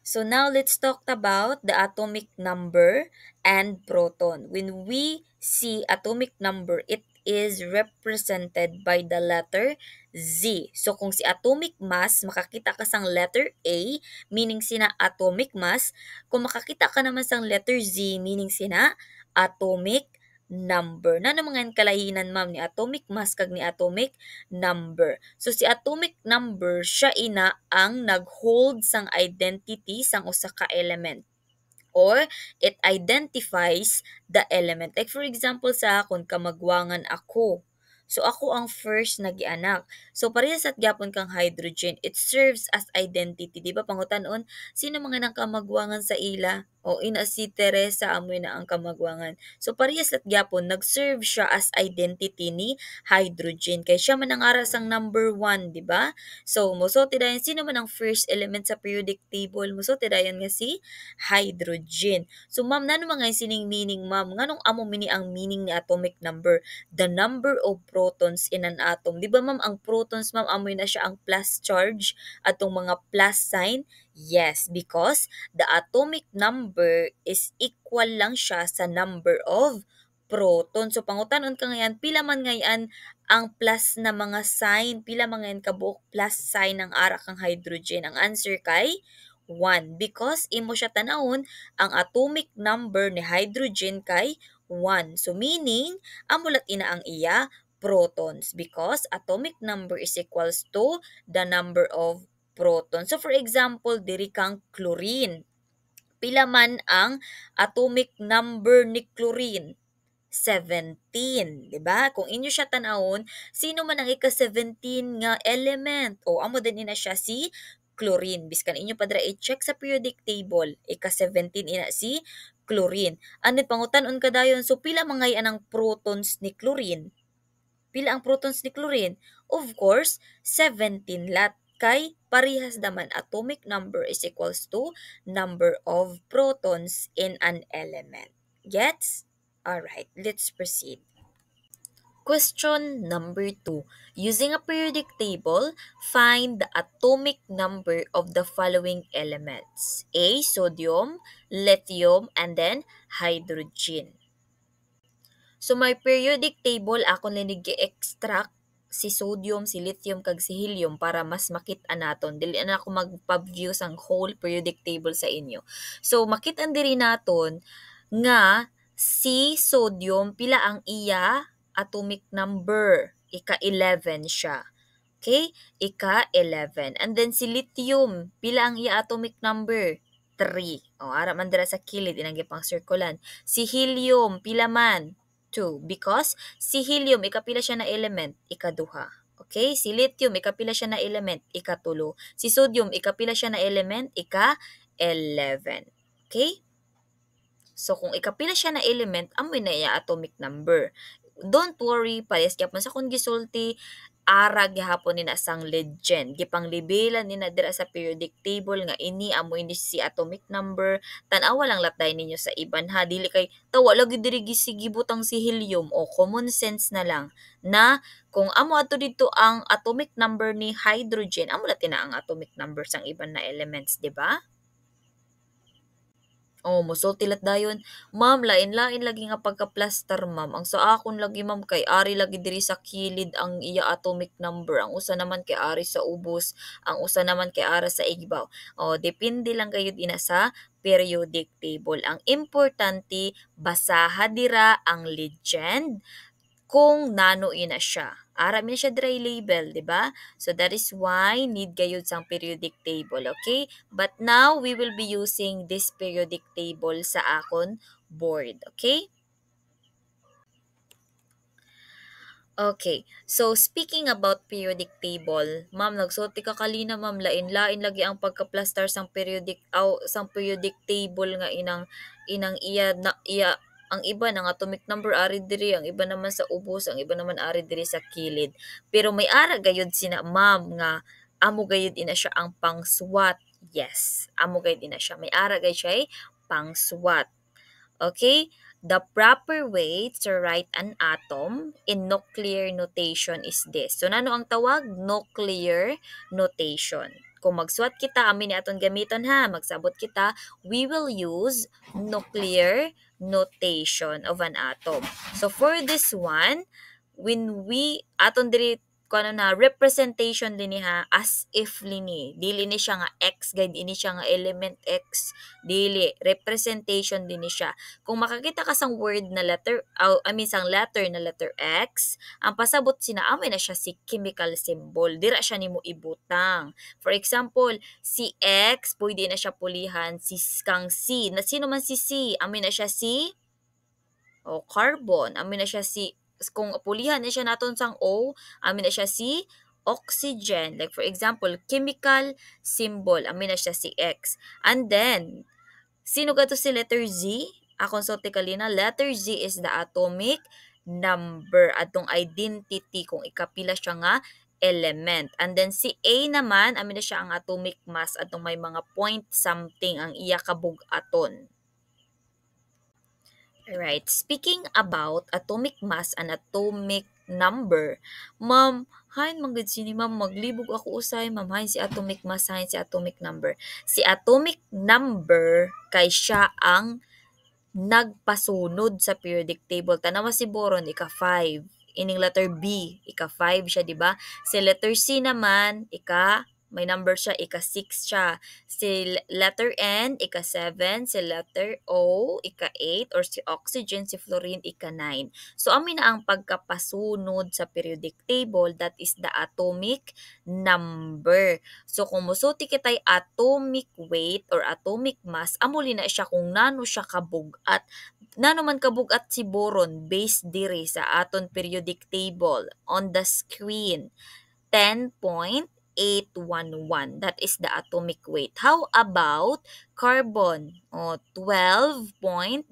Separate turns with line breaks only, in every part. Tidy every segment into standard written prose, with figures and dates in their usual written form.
So now let's talk about the atomic number and proton. When we see atomic number, it is represented by the letter Z. So kung si atomic mass, makakita ka sang letter A, meaning sina atomic mass. Kung makakita ka naman sang letter Z, meaning sina atomic number. Na naman kalahinan ma'am ni atomic mass kag ni atomic number. So si atomic number siya ina ang nag-hold sang identity sang usa ka element or it identifies the element. Like for example sa akon kamagwangan ako. So ako ang first na gianak. So parehas at gyapon kang hydrogen. It serves as identity. Di ba pangutan-on, sino mga nang kamagwangan sa ila? O ina si Teresa amoy na ang kamagwangan. So parehas at gyapon nag-serve siya as identity ni hydrogen. Kay siya man ang ara sang number 1, di ba? So mosulti dayon sino man ang first element sa periodic table? Mosulti dayon nga si hydrogen. So ma'am, nano mga sining meaning ma'am? Nganong amo mini ang meaning ni atomic number? The number of protons in an atom. Di ba ma'am, ang protons ma'am, amoy na siya ang plus charge atong mga plus sign? Yes, because the atomic number is equal lang siya sa number of proton. So pangutanon ka ngayon, pila man ngayon ang plus na mga sign, pila man ngayon kabuok plus sign ng ara kang hydrogen. Ang answer kay 1 because imo siya tanawon ang atomic number ni hydrogen kay 1. So meaning amulat ina ang iya protons because atomic number is equals to the number of protons. So for example, diri kang chlorine. Pila man ang atomic number ni chlorine? 17, 'di ba? Kung inyo siya tan-awon, sino man ang ika-17 nga element? O amo din ina siya si chlorine. Biskan inyo padra i-check sa periodic table, ika-17 ina si chlorine. Anit pangutan-on kadayon, so pila mangay anang protons ni chlorine? Pila ang protons ni chlorine? Of course, 17 lat kay parehas naman atomic number is equals to number of protons in an element. Gets? Alright, let's proceed. Question number 2. Using a periodic table, find the atomic number of the following elements. A. Sodium, lithium, and then hydrogen. So may periodic table ako linig extract si sodium, si lithium, kag si helium para mas makita naton. Dili na ako magpa-view sang whole periodic table sa inyo. So makita diri naton nga si sodium pila ang iya atomic number. Ika-11 siya. Okay? Ika-11. And then si lithium, pila ang iya atomic number? 3. O, ara man dira sa kilid, inang pang circulan. Si helium, pila man? 2. Because si helium, ikapila siya na element? Ikaduha. Okay? Si lithium, ikapila siya na element? Ikatulo. Si sodium, ikapila siya na element? Ika-11. Okay? So, kung ikapila siya na element, amoy na iya atomic number. Don't worry, parehas gyapon sa kung gisulti, ara gihapon ni sang legend. Gipanglibelan ni dira sa periodic table nga ini amoy ni si atomic number. Tan-awa lang latay ninyo sa iban ha. Dili kay tawa lagi diri gisigibutang si helium o common sense na lang na kung amo ato dito ang atomic number ni hydrogen, amo latin na ang atomic number sang iban na elements, di ba? Oh, mosulti lat dayon. Ma'am, lain-lain lagi nga pagka-plaster, ma'am. Ang sa akon lagi, ma'am, kay ari lagi diri sa kilid ang iya atomic number. Ang usa naman kay ari sa ubos, ang usa naman kay ara sa ibabaw. Oh, depende lang gayud ina sa periodic table. Ang importante, basaha dira ang legend kung nano ina siya. Ara mi siya dry label, di ba? So that is why need gayud sang periodic table, okay? But now we will be using this periodic table sa akon board, okay? Okay. So speaking about periodic table, ma'am nagsulti ka kalina ma'am lain-lain lagi ang pagka-plaster sang periodic table nga inang iya na iya ang iba ng atomic number ari diri, ang iba naman sa ubos, ang iba naman ari diri sa kilid. Pero may ara gayud sina ma'am nga amo gayud ina siya ang pang-SWOT. Yes, amo gayud ina siya. May ara gayud siya pang-SWOT. Okay? The proper way to write an atom in nuclear notation is this. So, nano ang tawag? Nuclear notation. Kung magsuat kita, amin ni aton gamiton ha, magsabot kita, we will use nuclear notation of an atom. So for this one, when we aton diri kuno na representation din ha as if lini dili ni siya nga x guide ini siya nga element x dili representation din ni siya. Kung makakita ka sang word na letter sang letter na letter x, ang pasabot sina amay na siya si chemical symbol, dira siya nimo ibutang. For example, si x pwede na siya pulihan si kang c, na sino man si c, amay na siya si carbon, amin na siya si, kung pulihan na siya naton sang O, amin na siya si oxygen. Like for example, chemical symbol, amin na siya si X. And then, sino ka to si letter Z? Akong sulti kalina, letter Z is the atomic number, atong identity kung ikapila siya nga element. And then si A naman, amin na siya ang atomic mass, atong may mga point something ang iya kabug-aton. Right. Speaking about atomic mass and atomic number, ma'am, hain manggid sini ma'am, maglibog ako usay, ma'am, hain si atomic mass, hain si atomic number. Si atomic number kay siya ang nagpasunod sa periodic table. Tanawa si boron, ika-5. Ining letter B, ika-5 siya, di ba? Si letter C naman, may number siya, ika-6 siya. Si letter N, ika-7. Si letter O, ika-8. Or si oxygen, si fluorine, ika-9. So, amin na ang pagkapasunod sa periodic table, that is the atomic number. So, kung musuti kitay atomic weight or atomic mass, amuli na siya kung nano siya kabugat. Nano man kabugat si boron based diri sa aton periodic table on the screen. 10.811. That is the atomic weight. How about carbon? 12.0107.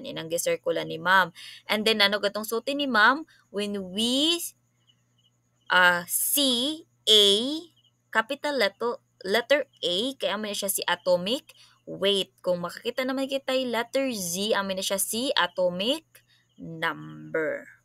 Inang gisirkula ni ma'am. And then, ano gatong suti ni ma'am? When we see A, capital letter A, kaya amin na siya si atomic weight. Kung makakita naman kita letter Z, amin na siya si atomic number.